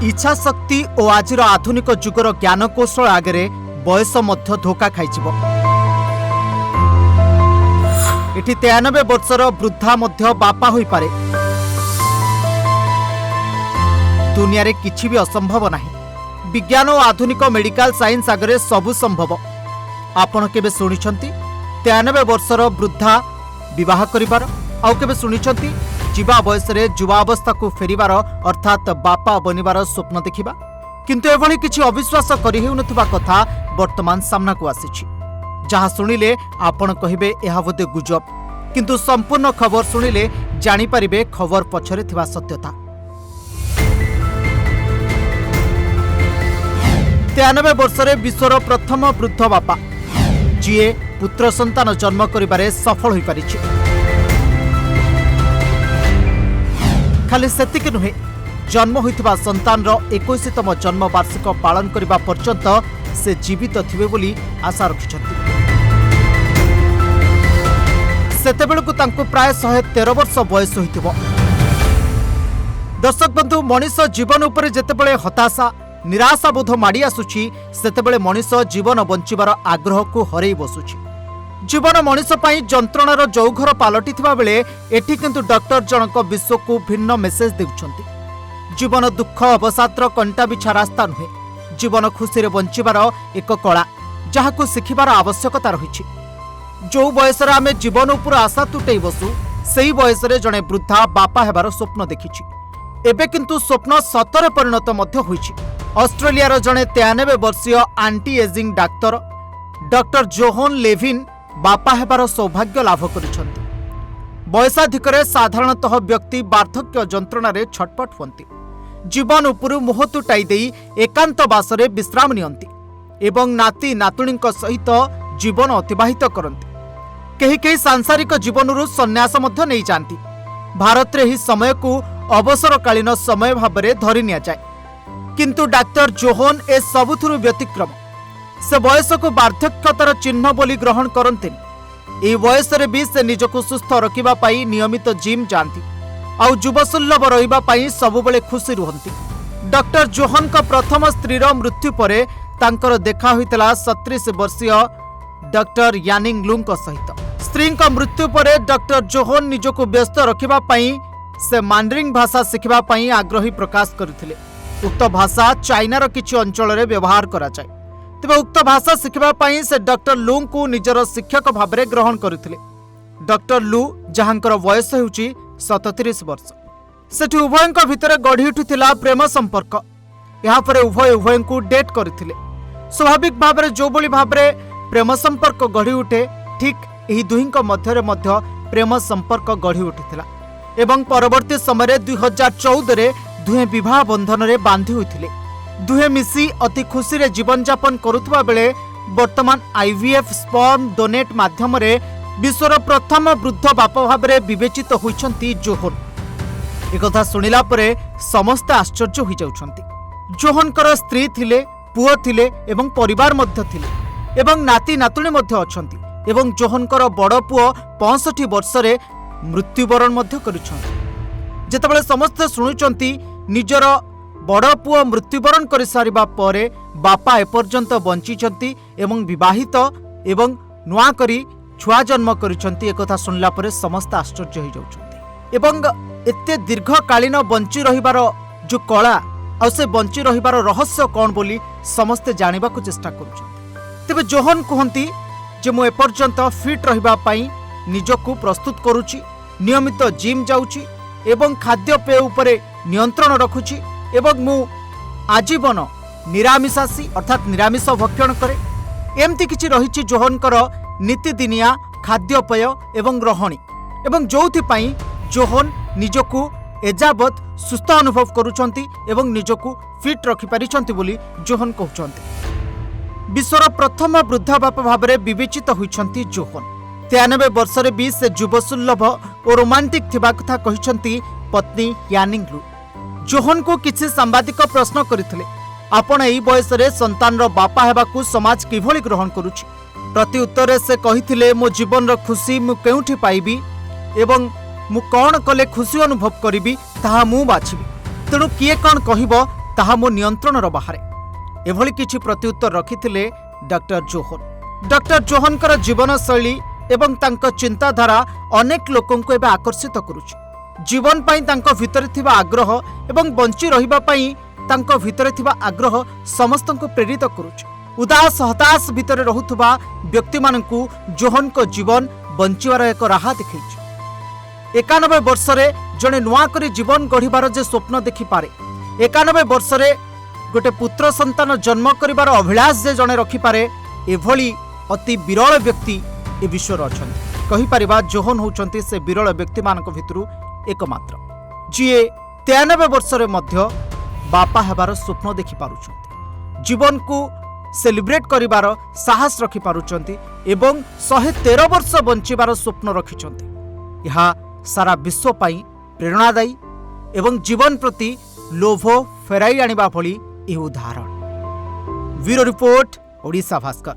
इच्छा शक्ति और आजिर आधुनिक जुगर ज्ञानकौशल आगे बयस मध्य धोखा खाइजिब। एठी 93 वर्षर वृद्धा मध्य बापा होई पारे। दुनिया रे किछि भी असंभव नाही। विज्ञान और आधुनिक मेडिकल साइंस आगे सबु संभव। आपण केबे सुनिछंती 93 वर्षर वृद्धा विवाह करिबार आउ केबे सुनिछंती जीवा बयस रे युवावस्था को फेरिबार अर्थात बापा बनिबार स्वप्न देखिबा। किंतु एभली किछि अविश्वास करि हेउनथिबा कथा वर्तमान सामना को आसीछि। जहाँ शुणिले आपण कहिबे एहा बोधे गुजब, किंतु संपूर्ण खबर शुणिले जानि परिबे खबर पछरे थिबा सत्यता। 93 वर्षरे विश्वर प्रथम वृद्ध बापा जीए पुत्र संतान जन्म करिबारे सफल होई पारिछि। खाली सेतिक नुहे, जन्म होइथिबा संतान रो 21तम जन्म वार्षिक पालन करिबा पर्यंत से जीवित थिबे बोली आशा रखिछन्ति। सेतेबेलकु तांको प्राय 113 वर्ष बयस होइथिबो। दर्शक बंधु, मनीष जीवन उपरे जेतेबेले हताशा निराशा बोध माड़ी आसुछि, सेतेबेले मनीष जीवन बंचिबार आग्रह को हरेई बसुछि। जीवन मनीष पई जंत्रणार जौघर पालटिथिबा बेले एठी किंतु डॉक्टर जनक विश्व को भिन्न मेसेज देउछन्ति। जीवन दुख अवसादर कंटा बिछा रास्ता नुहे, जीवन खुशी रे बंचिबार एक कला जहाको शिखिबार आवश्यकता रहिछि। जो बयसरे आमे जीवन उपर आशा तुटै बसु, सेही बयसरे जणे वृद्धा बापा हेबार स्वप्न देखिछि। एबे किंतु स्वप्न सतरे परिणत मध्य होइछि। ऑस्ट्रेलियार जणे 93 वर्षीय anti ageing doctor doctor Johan Levin बापा हेबार सौभाग्य लाभ करिछन्ति। बयसाधिकरे साधारणतः व्यक्ति वार्धक्य जंत्रणारे छटपट हुअन्ति। जीवन उपरु मोह तुटाई देई एकांतवासरे विश्राम नियंती एवं नाती नातुणीଙ୍କ सहित जीवन अतिबाहित करन्ति। केही केही सांसारिक जीवनरु सन्यास मध्य नहीं जाती। भारत रे ही समय को अवसरकालीन समय भाबरे धरि निया जाय। किंतु डाक्टर जोहन ए सबुथुरु व्यतिक्रम। से बयस को वार्धक्यतार चिन्ह बोली ग्रहण करते। ए बयस रे भी से निजको सुस्थ रखिबा पाई नियमित जिम जाती आउ युवसुल्लभ रहिबा पाई सबुबेले खुशी रुहंती। डॉक्टर जोहन का प्रथम स्त्रीर मृत्यु परे तांकर देखा होइतला 37 वर्षीय डॉक्टर यानिंग लुंग सहित। स्त्री का मृत्यु परे डॉक्टर जोहन निजको व्यस्त रखिबा पाई से मांडरिंग भाषा शिखिबा पाई आग्रही प्रकाश करथिले। उक्त भाषा चाइनार किछि अंचल रे व्यवहार करा जाय। तेबे उक्त भाषा शिखिबा पाई से डॉक्टर लुंग को निजर शिक्षक भाबरे ग्रहण करथिले। डॉक्टर लू जहांकर बयस हेउची 37 वर्ष। सेठी उभयଙ୍କ भितर गढ़ी उठिथिला प्रेम संपर्क। यहाँ पर उभय को डेट करथिले। स्वाभाविक भाबरे जो बोली भाबरे प्रेम संपर्क गढ़ी उठे, ठीक एही दुहिंक मध्यरे मध्य प्रेम संपर्क गढ़ी उठिथिला एवं परवर्ती समय 2014 रे दुहे विवाह बंधन रे बांधी होइथिले। दुहे मिसी अति खुशी रे जीवन यापन करुथबा बेले वर्तमान आईवीएफ स्पर्म डोनेट माध्यम रे विश्वर प्रथम वृद्ध बाप भाबरे विवेचित होइछन्ति जोहन। एकथा सुनिला परे समस्त आश्चर्य होई जाउछन्ति। जोहनकर स्त्री थिले, पुओ थिले एवं परिवार मध्य थिले एवं नाती नातुणी मध्य अछन्ति एवं जोहनकर बड़ पुओ 65 वर्ष रे मृत्युवरण मध्य करिछन्ति। जेतेबेले समस्त सुनुचन्ति निजर बड़ पुओ मृत्युवरण करि सारिबा परे बापा एपर्यंत बंचिछन्ति एवं विवाहित एवं नुआ करी छुआ जन्म करिछन्ति, एकथा सुनला परे समस्त आश्चर्य होई जाउछन्ति। एवं एते दीर्घकालीन बंची रहिबार जो कला आ से बंची रहिबार रहस्य कोन बोली समस्त जानिबा को चेष्टा करूछन्ति। तेबे जोहन कहन्ति जे मो एपर्यंत फिट रहिबा पई निजको प्रस्तुत करूची, नियमित जिम जाउची एवं खाद्यपेय उपरे नियंत्रण रखुची एवं मु आजीवन निरामिषासी अर्थात निरामिष भक्षण करे। एमती किछि रहिछि जोहनकर नीतिदिनिया खाद्यपेय एवं रहणी एवं जोथि पई जोहन निजको एजावत सुस्थ अनुभव करुछन्ति एवं निजको फिट रखि पारिछन्ति बोली जोहन कहउछन्ति। विश्वर प्रथम वृद्ध बाप भाबरे विवेचित होइछन्ति जोहन। 93 वर्षरे भी से युवसुल्लभ और रोमांटिक थिबा कथा कहिछन्ति पत्नी यानिंग लू। जोहन को किछि सांबादिक प्रश्न करिथिले, आपण एई बयसरे संतानर बापा हेबाकू समाज किभଳି ग्रहण करूछि। प्रति उत्तर से कहिथिले, मो जीवन खुशी मु केउठी पाइबी एवं मु कौन कले खुशी अनुभव करी ताहा मु बाछिबी। तेणु किए कौन कहब ତାହା ମୋ ନିୟନ୍ତ୍ରଣର ବାହାରେ। ଏଭଳି କିଛି ପ୍ରତ୍ୟୁତ୍ତର ରଖିଥିଲେ ଡକ୍ଟର ଜୋହନ। ଡକ୍ଟର ଜୋହନଙ୍କର ଜୀବନଶୈଳୀ ଏବଂ ତାଙ୍କ ଚିନ୍ତାଧାରା ଅନେକ ଲୋକଙ୍କୁ ଏବେ ଆକର୍ଷିତ କରୁଛି। ଜୀବନ ପାଇଁ ତାଙ୍କ ଭିତରେ ଥିବା ଆଗ୍ରହ ଏବଂ ବଞ୍ଚି ରହିବା ପାଇଁ ତାଙ୍କ ଭିତରେ ଥିବା ଆଗ୍ରହ ସମସ୍ତଙ୍କୁ ପ୍ରେରିତ କରୁଛି। ଉଦାସ ହତାଶ ଭିତରେ ରହୁଥିବା ବ୍ୟକ୍ତିମାନଙ୍କୁ ଜୋହନଙ୍କ ଜୀବନ ବଞ୍ଚିବାର ଏକ ରାହା ଦେଖାଇଛି। 91 ବର୍ଷରେ ଜଣେ ନୂଆ କରି ଜୀବନ ଗଢ଼ିବାର ଯେ ସ୍ୱପ୍ନ ଦେଖିପାରେ, 91 ବର୍ଷରେ ଗୋटे ପୁତ୍ର ସନ୍ତାନ ଜନ୍ମ କରିବାର ଅଭିଳାଷ ଯେ ଜଣେ ରଖିପାରେ, ଏଭଳି ଅତି ବିରଳ ବ୍ୟକ୍ତି ଏ ବିଶ୍ୱରେ ଅଛନ୍ତି। କହିପାରିବା ଜୋହନ ହେଉଛନ୍ତି ସେ ବିରଳ ବ୍ୟକ୍ତିମାନଙ୍କ ଭିତରୁ एकमात्र ଯିଏ 93 ବର୍ଷରେ ମଧ୍ୟ ବାପା ହେବାର ସ୍ୱପ୍ନ ଦେଖିପାରୁଛନ୍ତି, ଜୀବନକୁ ସେଲିବ୍ରେଟ୍ କରିବାର ସାହସ ରଖିପାରୁଛନ୍ତି ଏବଂ 113 ବର୍ଷ ବଞ୍ଚିବାର ସ୍ୱପ୍ନ ରଖିଛନ୍ତି। ଏହା ସାରା ବିଶ୍ୱ ପାଇଁ ପ୍ରେରଣାଦାୟୀ ଏବଂ ଜୀବନ ପ୍ରତି ଲୋଭ ଫେରାଇ ଆଣିବା ଭଳି ଏହି ଉଦାହରଣ। Bureau report, Odisha Bhaskar.